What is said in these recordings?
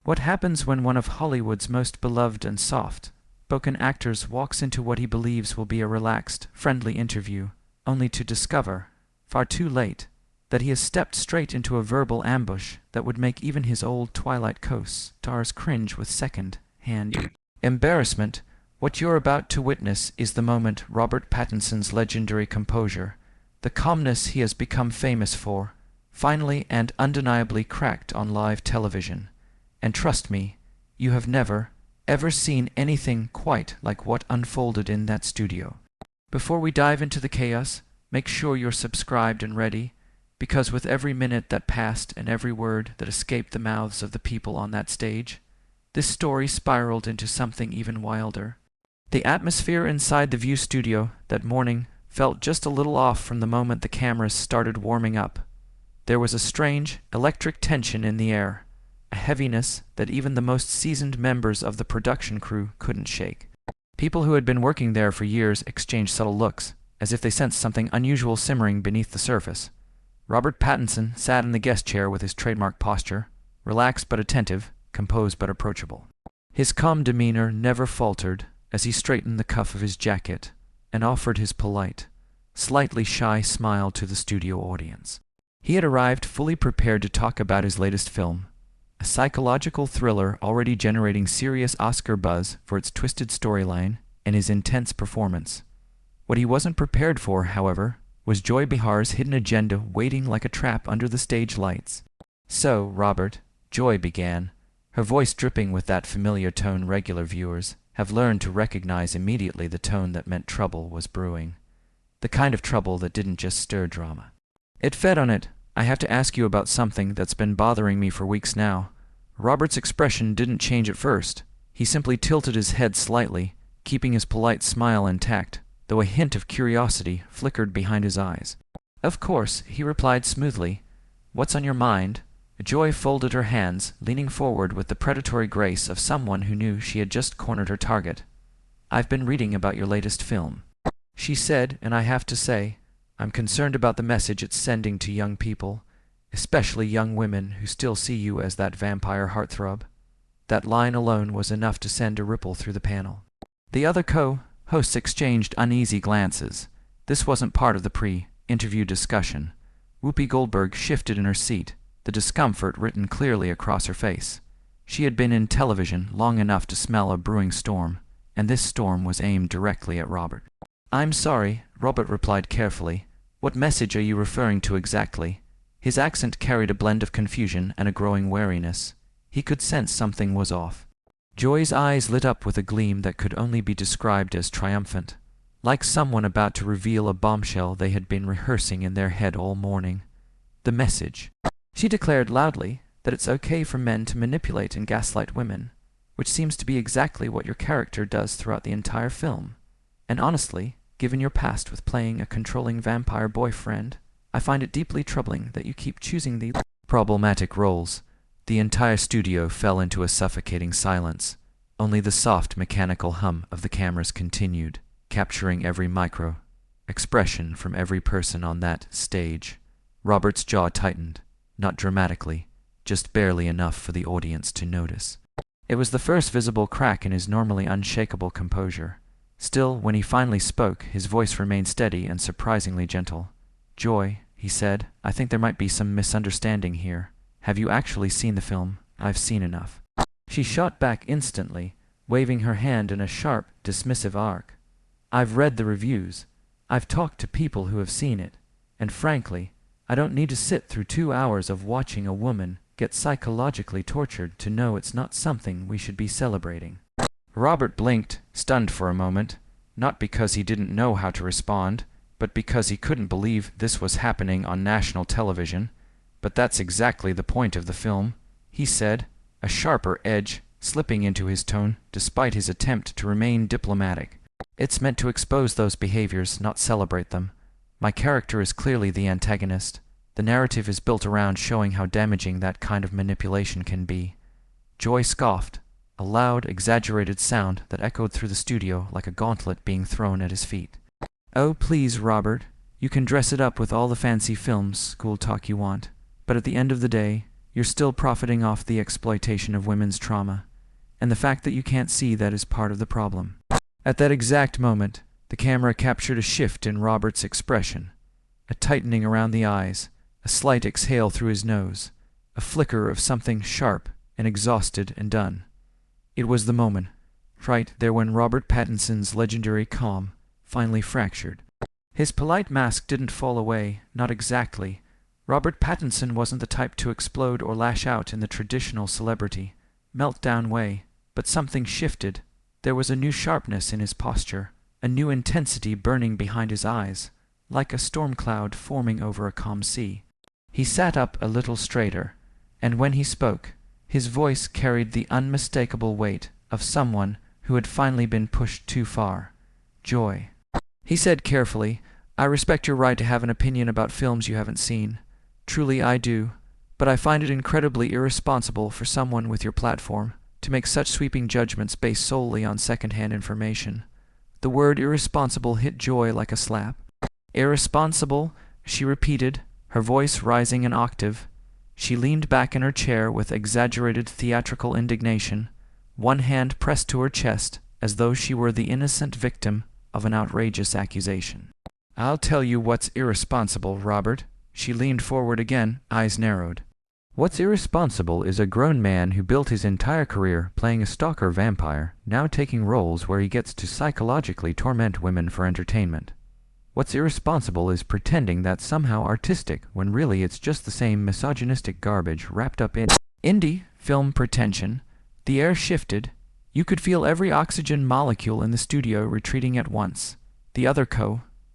What happens when one of Hollywood's most beloved and soft-spoken actors walks into what he believes will be a relaxed, friendly interview, only to discover, far too late, that he has stepped straight into a verbal ambush that would make even his old Twilight co-stars cringe with second-hand embarrassment? What you're about to witness is the moment Robert Pattinson's legendary composure, the calmness he has become famous for, finally and undeniably cracked on live television. And trust me, you have never, ever seen anything quite like what unfolded in that studio. Before we dive into the chaos, make sure you're subscribed and ready, because with every minute that passed and every word that escaped the mouths of the people on that stage, this story spiraled into something even wilder. The atmosphere inside the View studio that morning felt just a little off from the moment the cameras started warming up. There was a strange, electric tension in the air, a heaviness that even the most seasoned members of the production crew couldn't shake. People who had been working there for years exchanged subtle looks, as if they sensed something unusual simmering beneath the surface. Robert Pattinson sat in the guest chair with his trademark posture, relaxed but attentive, composed but approachable. His calm demeanor never faltered as he straightened the cuff of his jacket and offered his polite, slightly shy smile to the studio audience. He had arrived fully prepared to talk about his latest film, a psychological thriller already generating serious Oscar buzz for its twisted storyline and his intense performance. What he wasn't prepared for, however, was Joy Behar's hidden agenda waiting like a trap under the stage lights. "So, Robert," Joy began, her voice dripping with that familiar tone regular viewers have learned to recognize immediately, the tone that meant trouble was brewing. The kind of trouble that didn't just stir drama. It fed on it. "I have to ask you about something that's been bothering me for weeks now." Robert's expression didn't change at first. He simply tilted his head slightly, keeping his polite smile intact, though a hint of curiosity flickered behind his eyes. "Of course," he replied smoothly. "What's on your mind?" Joy folded her hands, leaning forward with the predatory grace of someone who knew she had just cornered her target. "I've been reading about your latest film," she said, "and I have to say, I'm concerned about the message it's sending to young people, especially young women who still see you as that vampire heartthrob." That line alone was enough to send a ripple through the panel. The other co-hosts exchanged uneasy glances. This wasn't part of the pre-interview discussion. Whoopi Goldberg shifted in her seat, the discomfort written clearly across her face. She had been in television long enough to smell a brewing storm, and this storm was aimed directly at Robert. "I'm sorry," Robert replied carefully. "What message are you referring to exactly?" His accent carried a blend of confusion and a growing wariness. He could sense something was off. Joy's eyes lit up with a gleam that could only be described as triumphant, like someone about to reveal a bombshell they had been rehearsing in their head all morning. "The message," she declared loudly, "that it's okay for men to manipulate and gaslight women, which seems to be exactly what your character does throughout the entire film. And honestly, given your past with playing a controlling vampire boyfriend, I find it deeply troubling that you keep choosing the problematic roles." The entire studio fell into a suffocating silence. Only the soft mechanical hum of the cameras continued, capturing every micro-expression from every person on that stage. Robert's jaw tightened, not dramatically, just barely enough for the audience to notice. It was the first visible crack in his normally unshakable composure. Still, when he finally spoke, his voice remained steady and surprisingly gentle. "Joy," he said, "I think there might be some misunderstanding here. Have you actually seen the film? I've seen enough." She shot back instantly, waving her hand in a sharp, dismissive arc. "I've read the reviews. I've talked to people who have seen it. And frankly, I don't need to sit through 2 hours of watching a woman get psychologically tortured to know it's not something we should be celebrating." Robert blinked, stunned for a moment, not because he didn't know how to respond, but because he couldn't believe this was happening on national television. "But that's exactly the point of the film," he said, a sharper edge slipping into his tone despite his attempt to remain diplomatic. "It's meant to expose those behaviors, not celebrate them. My character is clearly the antagonist. The narrative is built around showing how damaging that kind of manipulation can be." Joy scoffed, a loud, exaggerated sound that echoed through the studio like a gauntlet being thrown at his feet. "Oh, please, Robert, you can dress it up with all the fancy film school talk you want. But at the end of the day, you're still profiting off the exploitation of women's trauma, and the fact that you can't see that is part of the problem. At that exact moment, the camera captured a shift in Robert's expression, a tightening around the eyes, a slight exhale through his nose, a flicker of something sharp and exhausted and done. It was the moment, right there when Robert Pattinson's legendary calm finally fractured. His polite mask didn't fall away, not exactly. Robert Pattinson wasn't the type to explode or lash out in the traditional celebrity, meltdown way, but something shifted. There was a new sharpness in his posture, a new intensity burning behind his eyes, like a storm cloud forming over a calm sea. He sat up a little straighter, and when he spoke, his voice carried the unmistakable weight of someone who had finally been pushed too far. Joy. He said carefully, "I respect your right to have an opinion about films you haven't seen. Truly I do, but I find it incredibly irresponsible for someone with your platform to make such sweeping judgments based solely on second-hand information." The word irresponsible hit Joy like a slap. "Irresponsible," she repeated, her voice rising an octave. She leaned back in her chair with exaggerated theatrical indignation, one hand pressed to her chest as though she were the innocent victim of an outrageous accusation. "I'll tell you what's irresponsible, Robert." She leaned forward again, eyes narrowed. "What's irresponsible is a grown man who built his entire career playing a stalker vampire, now taking roles where he gets to psychologically torment women for entertainment. What's irresponsible is pretending that's somehow artistic when really it's just the same misogynistic garbage wrapped up in indie film pretension." The air shifted. You could feel every oxygen molecule in the studio retreating at once. The other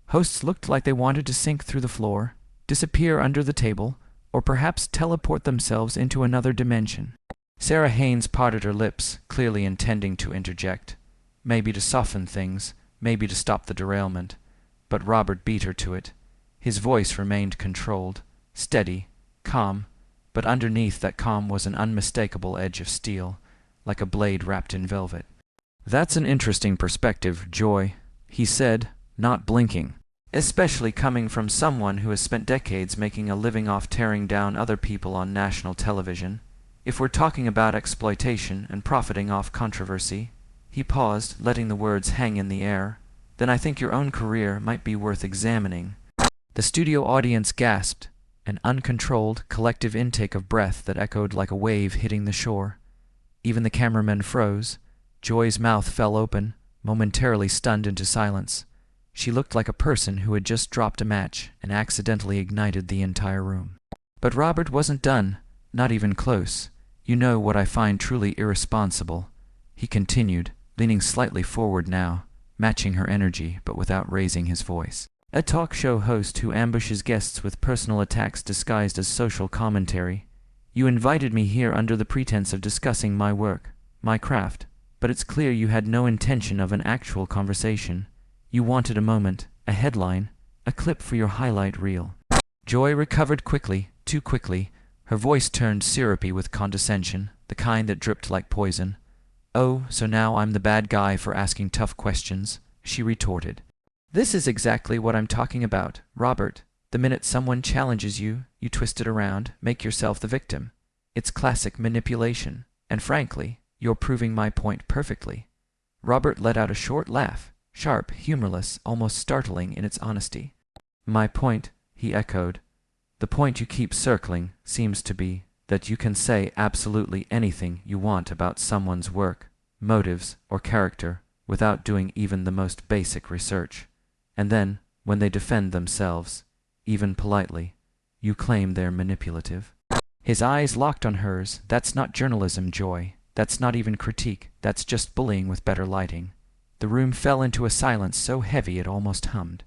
hosts looked like they wanted to sink through the floor, disappear under the table, or perhaps teleport themselves into another dimension. Sarah Haynes parted her lips, clearly intending to interject, maybe to soften things, maybe to stop the derailment, but Robert beat her to it. His voice remained controlled, steady, calm, but underneath that calm was an unmistakable edge of steel, like a blade wrapped in velvet. "That's an interesting perspective, Joy," he said, not blinking. "Especially coming from someone who has spent decades making a living off tearing down other people on national television. If we're talking about exploitation and profiting off controversy," he paused, letting the words hang in the air, "then I think your own career might be worth examining." The studio audience gasped, an uncontrolled, collective intake of breath that echoed like a wave hitting the shore. Even the cameramen froze. Joy's mouth fell open, momentarily stunned into silence. She looked like a person who had just dropped a match and accidentally ignited the entire room. But Robert wasn't done, not even close. "You know what I find truly irresponsible," he continued, leaning slightly forward now, matching her energy but without raising his voice. "A talk show host who ambushes guests with personal attacks disguised as social commentary. You invited me here under the pretense of discussing my work, my craft, but it's clear you had no intention of an actual conversation. You wanted a moment, a headline, a clip for your highlight reel." Joy recovered quickly, too quickly. Her voice turned syrupy with condescension, the kind that dripped like poison. "Oh, so now I'm the bad guy for asking tough questions," she retorted. "This is exactly what I'm talking about, Robert. The minute someone challenges you, you twist it around, make yourself the victim. It's classic manipulation, and frankly, you're proving my point perfectly." Robert let out a short laugh, sharp, humorless, almost startling in its honesty. "My point," he echoed. "The point you keep circling seems to be that you can say absolutely anything you want about someone's work, motives, or character without doing even the most basic research. And then, when they defend themselves, even politely, you claim they're manipulative." His eyes locked on hers. "That's not journalism, Joy. That's not even critique. That's just bullying with better lighting." The room fell into a silence so heavy it almost hummed.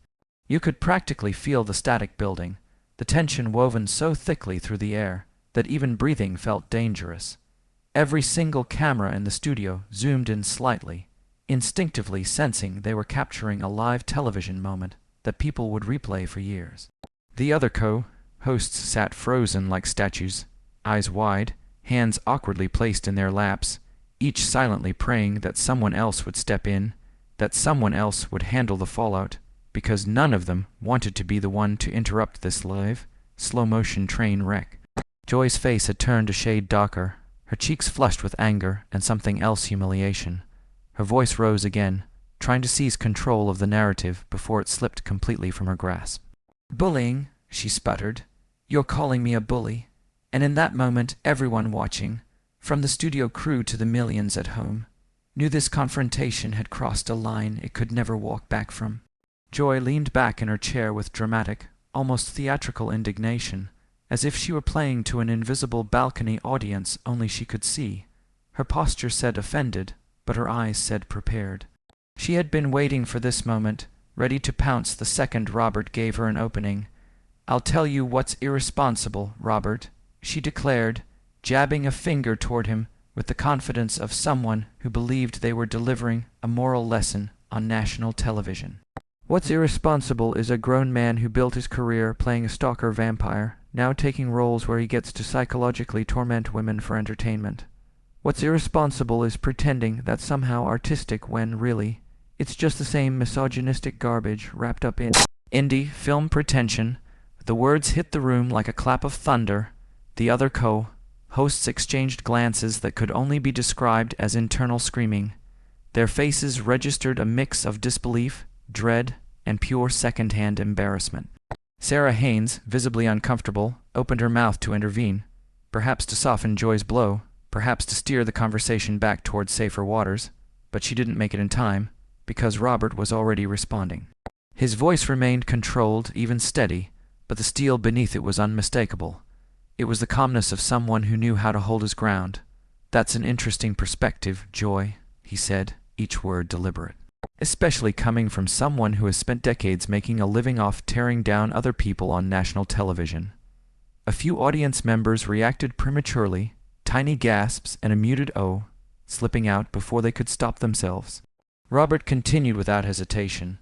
You could practically feel the static building, the tension woven so thickly through the air that even breathing felt dangerous. Every single camera in the studio zoomed in slightly, instinctively sensing they were capturing a live television moment that people would replay for years. The other hosts sat frozen like statues, eyes wide, hands awkwardly placed in their laps, each silently praying that someone else would step in, that someone else would handle the fallout, because none of them wanted to be the one to interrupt this live, slow-motion train wreck. Joy's face had turned a shade darker, her cheeks flushed with anger and something else, humiliation. Her voice rose again, trying to seize control of the narrative before it slipped completely from her grasp. "Bullying," she sputtered. "You're calling me a bully." And in that moment, everyone watching, from the studio crew to the millions at home, knew this confrontation had crossed a line it could never walk back from. Joy leaned back in her chair with dramatic, almost theatrical indignation, as if she were playing to an invisible balcony audience only she could see. Her posture said offended, but her eyes said prepared. She had been waiting for this moment, ready to pounce the second Robert gave her an opening. "I'll tell you what's irresponsible, Robert," she declared, jabbing a finger toward him with the confidence of someone who believed they were delivering a moral lesson on national television. "What's irresponsible is a grown man who built his career playing a stalker vampire, now taking roles where he gets to psychologically torment women for entertainment. What's irresponsible is pretending that's somehow artistic when, really, it's just the same misogynistic garbage wrapped up in indie film pretension." The words hit the room like a clap of thunder. The other hosts exchanged glances that could only be described as internal screaming. Their faces registered a mix of disbelief, dread, and pure second-hand embarrassment. Sarah Haynes, visibly uncomfortable, opened her mouth to intervene, perhaps to soften Joy's blow, perhaps to steer the conversation back towards safer waters, but she didn't make it in time, because Robert was already responding. His voice remained controlled, even steady, but the steel beneath it was unmistakable. It was the calmness of someone who knew how to hold his ground. "That's an interesting perspective, Joy," he said, each word deliberate. "Especially coming from someone who has spent decades making a living off tearing down other people on national television." A few audience members reacted prematurely, tiny gasps and a muted "oh" slipping out before they could stop themselves. Robert continued without hesitation.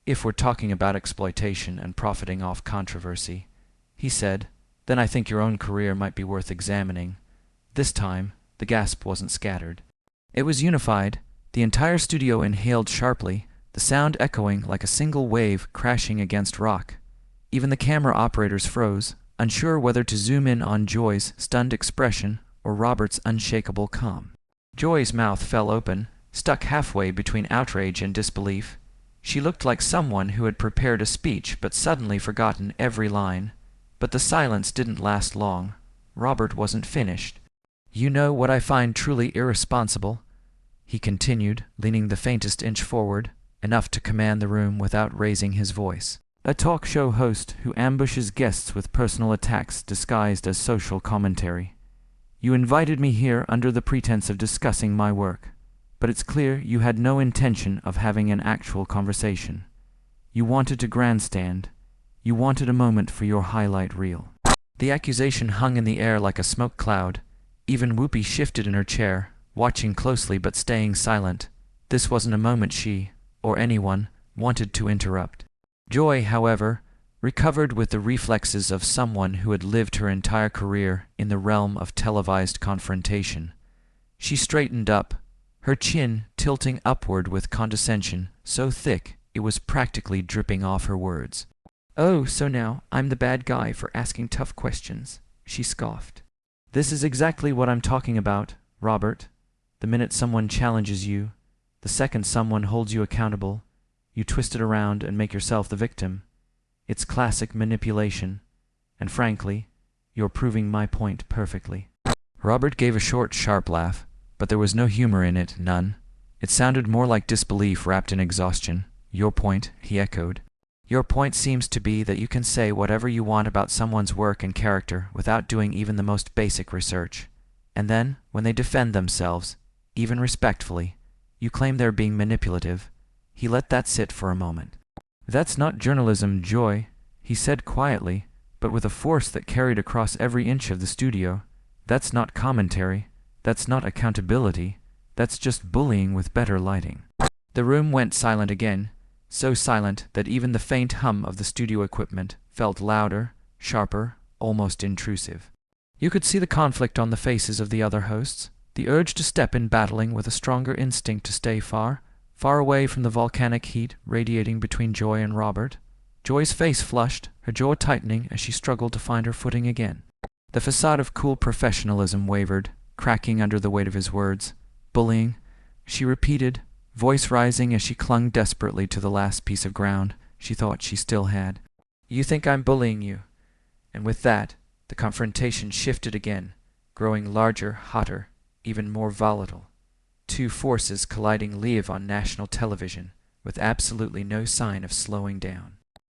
"If we're talking about exploitation and profiting off controversy," he said, "then I think your own career might be worth examining." This time, the gasp wasn't scattered. It was unified. The entire studio inhaled sharply, the sound echoing like a single wave crashing against rock. Even the camera operators froze, unsure whether to zoom in on Joy's stunned expression or Robert's unshakable calm. Joy's mouth fell open, stuck halfway between outrage and disbelief. She looked like someone who had prepared a speech but suddenly forgotten every line. But the silence didn't last long. Robert wasn't finished. "You know what I find truly irresponsible?" he continued, leaning the faintest inch forward, enough to command the room without raising his voice. "A talk show host who ambushes guests with personal attacks disguised as social commentary. You invited me here under the pretense of discussing my work, but it's clear you had no intention of having an actual conversation. You wanted to grandstand. You wanted a moment for your highlight reel." The accusation hung in the air like a smoke cloud. Even Whoopi shifted in her chair, watching closely but staying silent. This wasn't a moment she, or anyone, wanted to interrupt. Joy, however, recovered with the reflexes of someone who had lived her entire career in the realm of televised confrontation. She straightened up, her chin tilting upward with condescension so thick it was practically dripping off her words. "Oh, so now I'm the bad guy for asking tough questions," she scoffed. "This is exactly what I'm talking about, Robert. The minute someone challenges you, the second someone holds you accountable, you twist it around and make yourself the victim. It's classic manipulation, and frankly, you're proving my point perfectly." Robert gave a short, sharp laugh, but there was no humor in it, none. It sounded more like disbelief wrapped in exhaustion. "Your point," he echoed. "Your point seems to be that you can say whatever you want about someone's work and character without doing even the most basic research. And then, when they defend themselves, even respectfully, you claim they're being manipulative." He let that sit for a moment. "That's not journalism, Joy," he said quietly, but with a force that carried across every inch of the studio. "That's not commentary. That's not accountability. That's just bullying with better lighting." The room went silent again, so silent that even the faint hum of the studio equipment felt louder, sharper, almost intrusive. You could see the conflict on the faces of the other hosts, the urge to step in battling with a stronger instinct to stay far away from the volcanic heat radiating between Joy and Robert. Joy's face flushed, her jaw tightening as she struggled to find her footing again. The facade of cool professionalism wavered, cracking under the weight of his words. Bullying, she repeated, voice rising as she clung desperately to the last piece of ground she thought she still had. You think I'm bullying you? And with that, the confrontation shifted again, growing larger, hotter, even more volatile. Two forces colliding live on national television, with absolutely no sign of slowing down.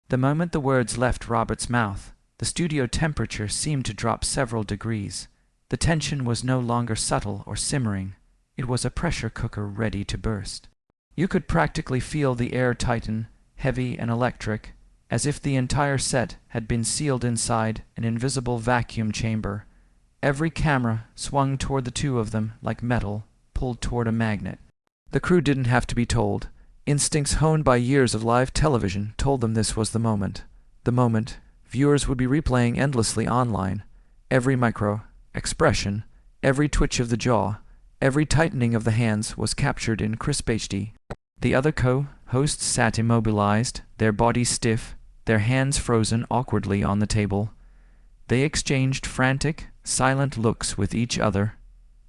The moment the words left Robert's mouth, the studio temperature seemed to drop several degrees. The tension was no longer subtle or simmering. It was a pressure cooker ready to burst. You could practically feel the air tighten, heavy and electric, as if the entire set had been sealed inside an invisible vacuum chamber. Every camera swung toward the two of them like metal pulled toward a magnet. The crew didn't have to be told. Instincts honed by years of live television told them this was the moment. The moment viewers would be replaying endlessly online. Every micro-expression, every twitch of the jaw, every tightening of the hands was captured in crisp HD. The other co-hosts sat immobilized, their bodies stiff, their hands frozen awkwardly on the table. They exchanged frantic, silent looks with each other,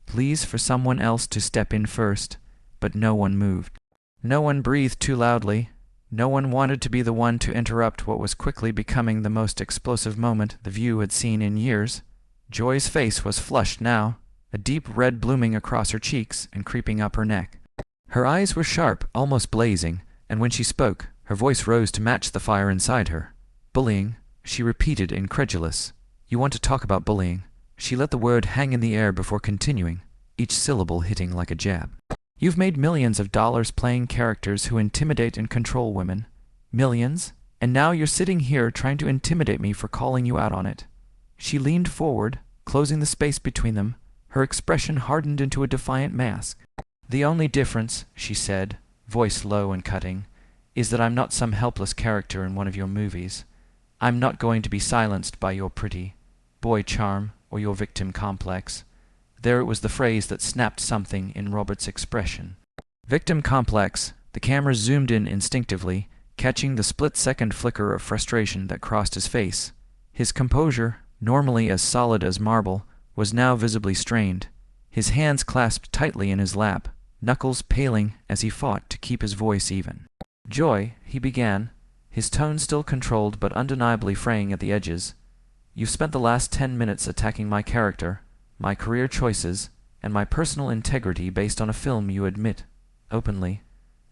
pleas for someone else to step in first, but no one moved. No one breathed too loudly. No one wanted to be the one to interrupt what was quickly becoming the most explosive moment the view had seen in years. Joy's face was flushed now, a deep red blooming across her cheeks and creeping up her neck. Her eyes were sharp, almost blazing, and when she spoke, her voice rose to match the fire inside her. Bullying, she repeated, incredulous. You want to talk about bullying? She let the word hang in the air before continuing, each syllable hitting like a jab. You've made millions of dollars playing characters who intimidate and control women. Millions, and now you're sitting here trying to intimidate me for calling you out on it. She leaned forward, closing the space between them, her expression hardened into a defiant mask. The only difference, she said, voice low and cutting, is that I'm not some helpless character in one of your movies. I'm not going to be silenced by your pretty boy charm or your victim complex. There it was the phrase that snapped something in Robert's expression. Victim complex. The camera zoomed in instinctively, catching the split-second flicker of frustration that crossed his face. His composure, normally as solid as marble, was now visibly strained. His hands clasped tightly in his lap, knuckles paling as he fought to keep his voice even. Joy, he began, his tone still controlled but undeniably fraying at the edges. You've spent the last 10 minutes attacking my character, my career choices, and my personal integrity based on a film you admit, openly,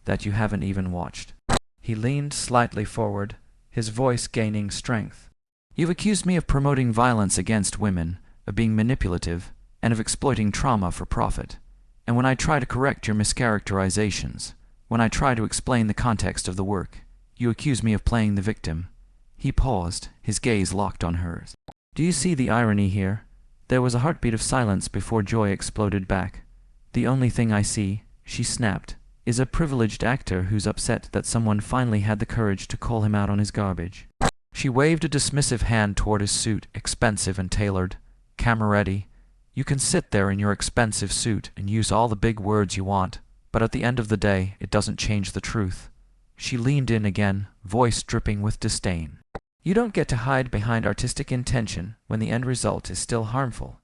that you haven't even watched. He leaned slightly forward, his voice gaining strength. You've accused me of promoting violence against women, of being manipulative, and of exploiting trauma for profit. And when I try to correct your mischaracterizations, when I try to explain the context of the work, you accuse me of playing the victim. He paused, his gaze locked on hers. Do you see the irony here? There was a heartbeat of silence before Joy exploded back. The only thing I see, she snapped, is a privileged actor who's upset that someone finally had the courage to call him out on his garbage. She waved a dismissive hand toward his suit, expensive and tailored, camera-ready. You can sit there in your expensive suit and use all the big words you want, but at the end of the day, it doesn't change the truth. She leaned in again, voice dripping with disdain. You don't get to hide behind artistic intention when the end result is still harmful.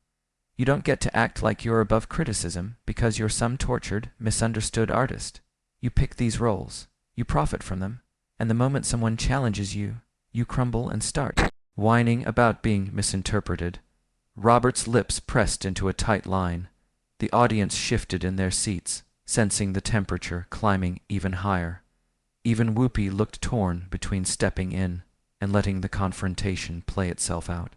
You don't get to act like you're above criticism because you're some tortured, misunderstood artist. You pick these roles, you profit from them, and the moment someone challenges you, you crumble and start whining about being misinterpreted. Robert's lips pressed into a tight line. The audience shifted in their seats, sensing the temperature climbing even higher. Even Whoopi looked torn between stepping in and letting the confrontation play itself out.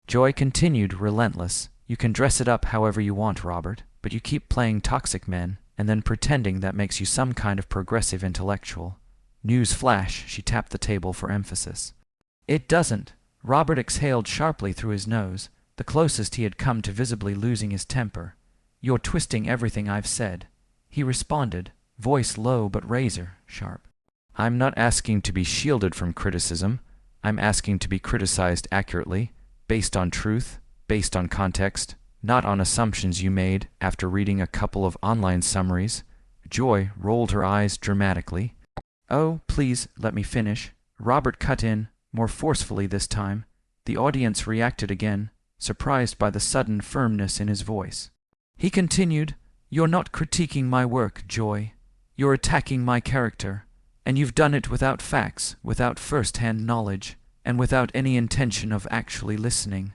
Joy continued, relentless. You can dress it up however you want, Robert, but you keep playing toxic men and then pretending that makes you some kind of progressive intellectual. News flash, she tapped the table for emphasis. It doesn't. Robert exhaled sharply through his nose, the closest he had come to visibly losing his temper. You're twisting everything I've said. He responded, voice low but razor-sharp. I'm not asking to be shielded from criticism. I'm asking to be criticized accurately, based on truth, based on context, not on assumptions you made after reading a couple of online summaries. Joy rolled her eyes dramatically. Oh, please, let me finish. Robert cut in, more forcefully this time. The audience reacted again, surprised by the sudden firmness in his voice. He continued, "You're not critiquing my work, Joy. You're attacking my character, and you've done it without facts, without first-hand knowledge, and without any intention of actually listening."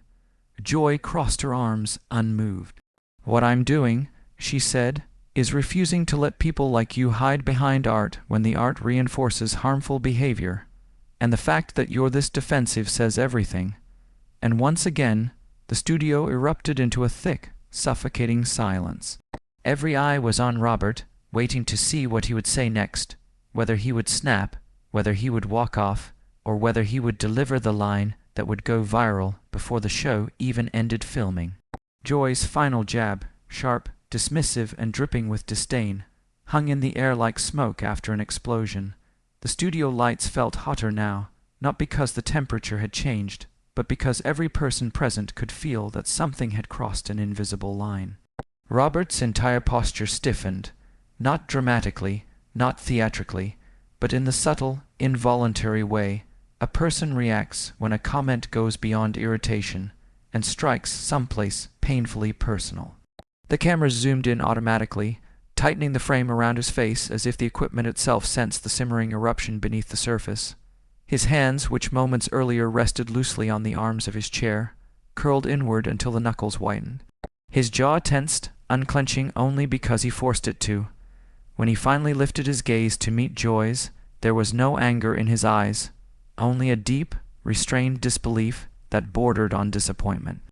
Joy crossed her arms, unmoved. "What I'm doing," she said, "is refusing to let people like you hide behind art when the art reinforces harmful behavior. And the fact that you're this defensive says everything." And once again, the studio erupted into a thick, suffocating silence. Every eye was on Robert, waiting to see what he would say next, whether he would snap, whether he would walk off, or whether he would deliver the line that would go viral before the show even ended filming. Joy's final jab, sharp, dismissive, and dripping with disdain, hung in the air like smoke after an explosion. The studio lights felt hotter now, not because the temperature had changed, but because every person present could feel that something had crossed an invisible line. Robert's entire posture stiffened, not dramatically, not theatrically, but in the subtle, involuntary way a person reacts when a comment goes beyond irritation and strikes someplace painfully personal. The cameras zoomed in automatically, tightening the frame around his face as if the equipment itself sensed the simmering eruption beneath the surface. His hands, which moments earlier rested loosely on the arms of his chair, curled inward until the knuckles whitened. His jaw tensed, unclenching only because he forced it to. When he finally lifted his gaze to meet Joy's, there was no anger in his eyes, only a deep, restrained disbelief that bordered on disappointment.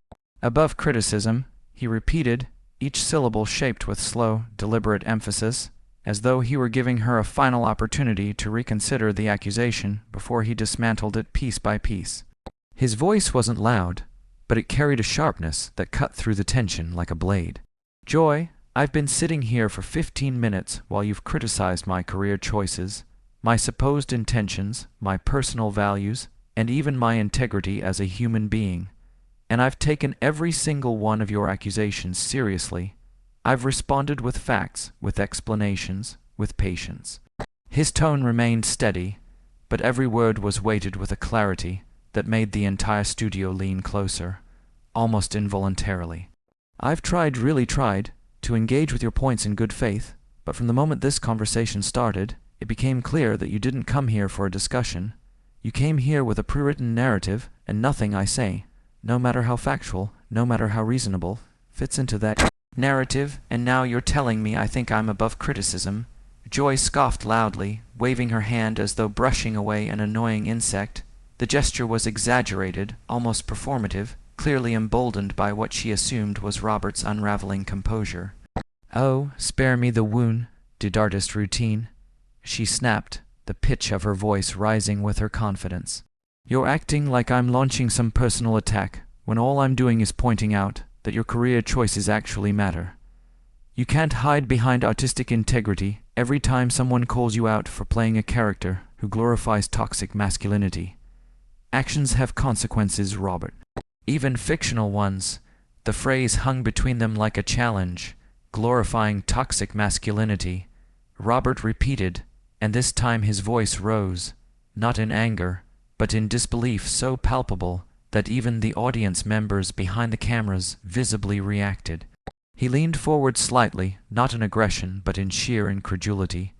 "Above criticism," he repeated, each syllable shaped with slow, deliberate emphasis, as though he were giving her a final opportunity to reconsider the accusation before he dismantled it piece by piece. His voice wasn't loud, but it carried a sharpness that cut through the tension like a blade. "Joy, I've been sitting here for 15 minutes while you've criticized my career choices, my supposed intentions, my personal values, and even my integrity as a human being. And I've taken every single one of your accusations seriously. I've responded with facts, with explanations, with patience." His tone remained steady, but every word was weighted with a clarity that made the entire studio lean closer, almost involuntarily. "I've tried, really tried, to engage with your points in good faith, but from the moment this conversation started, it became clear that you didn't come here for a discussion. You came here with a pre-written narrative, and nothing I say, no matter how factual, no matter how reasonable, fits into that narrative, and now you're telling me I think I'm above criticism." Joy scoffed loudly, waving her hand as though brushing away an annoying insect. The gesture was exaggerated, almost performative, clearly emboldened by what she assumed was Robert's unraveling composure. "Oh, spare me the wound, du d'artist routine," she snapped, the pitch of her voice rising with her confidence. "You're acting like I'm launching some personal attack, when all I'm doing is pointing out that your career choices actually matter. You can't hide behind artistic integrity every time someone calls you out for playing a character who glorifies toxic masculinity. Actions have consequences, Robert. Even fictional ones." The phrase hung between them like a challenge, glorifying toxic masculinity. Robert repeated, and this time his voice rose, not in anger, but in disbelief so palpable that even the audience members behind the cameras visibly reacted. He leaned forward slightly, not in aggression, but in sheer incredulity.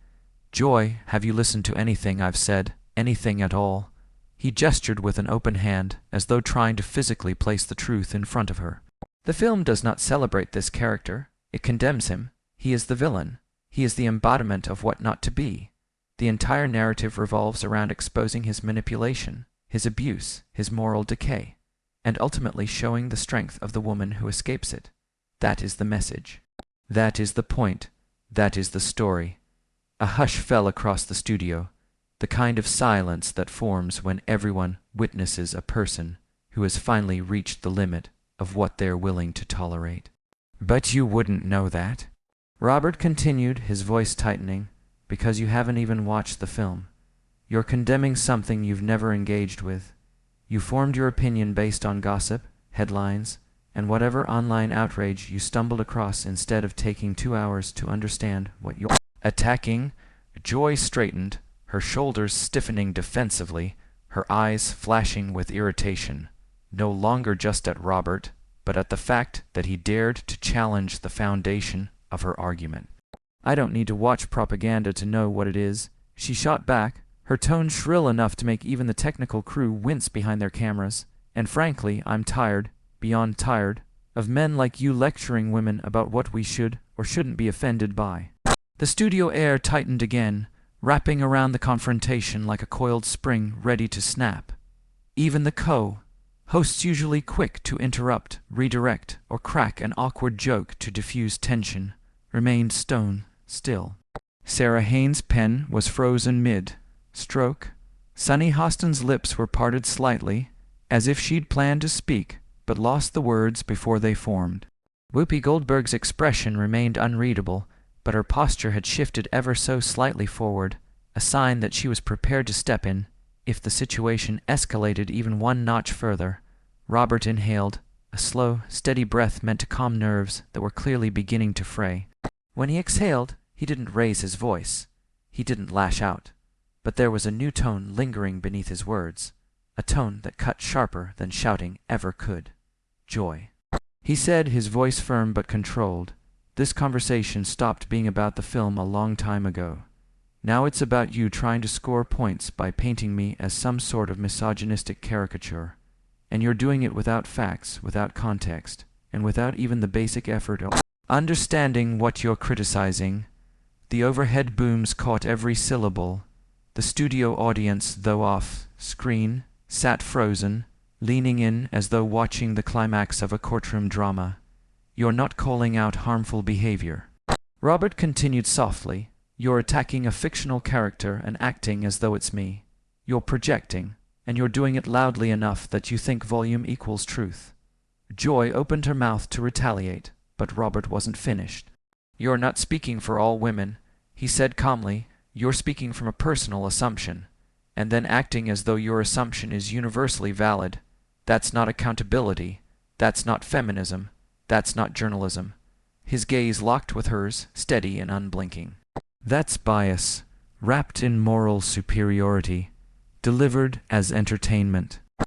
"Joy, have you listened to anything I've said? Anything at all?" He gestured with an open hand, as though trying to physically place the truth in front of her. "The film does not celebrate this character. It condemns him. He is the villain. He is the embodiment of what not to be. The entire narrative revolves around exposing his manipulation, his abuse, his moral decay, and ultimately showing the strength of the woman who escapes it. That is the message. That is the point. That is the story." A hush fell across the studio, the kind of silence that forms when everyone witnesses a person who has finally reached the limit of what they're willing to tolerate. "But you wouldn't know that," Robert continued, his voice tightening, "because you haven't even watched the film. You're condemning something you've never engaged with. You formed your opinion based on gossip, headlines, and whatever online outrage you stumbled across instead of taking 2 hours to understand what you're attacking." Joy straightened, her shoulders stiffening defensively, her eyes flashing with irritation, no longer just at Robert, but at the fact that he dared to challenge the foundation of her argument. "I don't need to watch propaganda to know what it is," she shot back, her tone shrill enough to make even the technical crew wince behind their cameras. "And frankly, I'm tired, beyond tired, of men like you lecturing women about what we should or shouldn't be offended by." The studio air tightened again, wrapping around the confrontation like a coiled spring ready to snap. Even the hosts usually quick to interrupt, redirect, or crack an awkward joke to diffuse tension, remained stone still. Sarah Haynes' pen was frozen mid-stroke. Sunny Hostin's lips were parted slightly, as if she'd planned to speak, but lost the words before they formed. Whoopi Goldberg's expression remained unreadable, but her posture had shifted ever so slightly forward, a sign that she was prepared to step in if the situation escalated even one notch further. Robert inhaled, a slow, steady breath meant to calm nerves that were clearly beginning to fray. When he exhaled, he didn't raise his voice. He didn't lash out. But there was a new tone lingering beneath his words, a tone that cut sharper than shouting ever could. "Joy," he said, his voice firm but controlled. "This conversation stopped being about the film a long time ago. Now it's about you trying to score points by painting me as some sort of misogynistic caricature. And you're doing it without facts, without context, and without even the basic effort of understanding what you're criticizing." The overhead booms caught every syllable. The studio audience, though off-screen, sat frozen, leaning in as though watching the climax of a courtroom drama. "You're not calling out harmful behavior," Robert continued softly. "You're attacking a fictional character and acting as though it's me. You're projecting, and you're doing it loudly enough that you think volume equals truth." Joy opened her mouth to retaliate, but Robert wasn't finished. "You're not speaking for all women," he said calmly. "You're speaking from a personal assumption, and then acting as though your assumption is universally valid. That's not accountability. That's not feminism. That's not journalism." His gaze locked with hers, steady and unblinking. "That's bias, wrapped in moral superiority, delivered as entertainment."